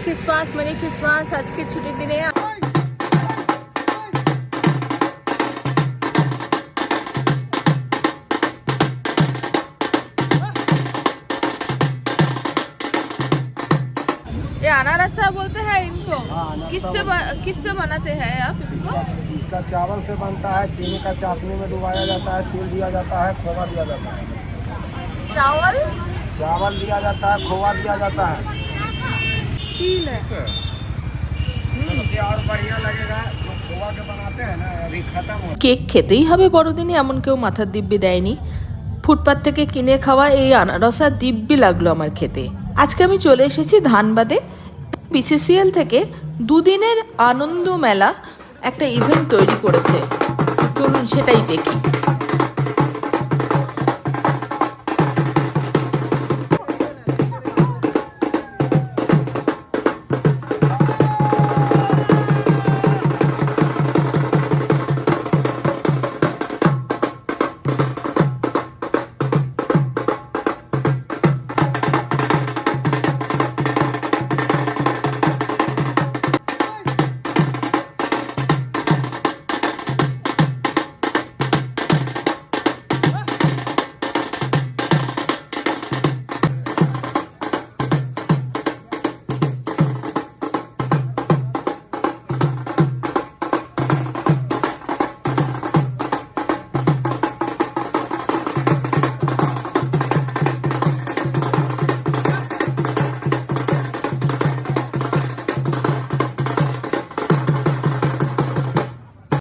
Christmas আজকে ছুটির দিনে। ये अनारसा बोलते हैं इनको। किससे बनाते हैं आप इसको? इसका चावल से बनता है, चीनी का चाशनी में डुबाया जाता है, तिल दिया जाता है, खोवा दिया जाता है। चावल दिया जाता है, खोवा दिया जाता है। तिल है। सबसे और बढ़िया लगेगा जो खोवा के बनाते हैं ना, अभी खत्म हो। কেক খেতেই হবে বড়দিনে এমন কেউ মাথার দিব্যি দেয়নি। ফুটপাত থেকে কিনে খাওয়া এই আনারসা দিব্যি লাগলো আমার খেতে। আজকে আমি চলে এসেছি ধানবাদে। বিসিসিএল থেকে দুদিনের আনন্দ মেলা একটা ইভেন্ট তৈরি করেছে, চলুন সেটাই দেখি।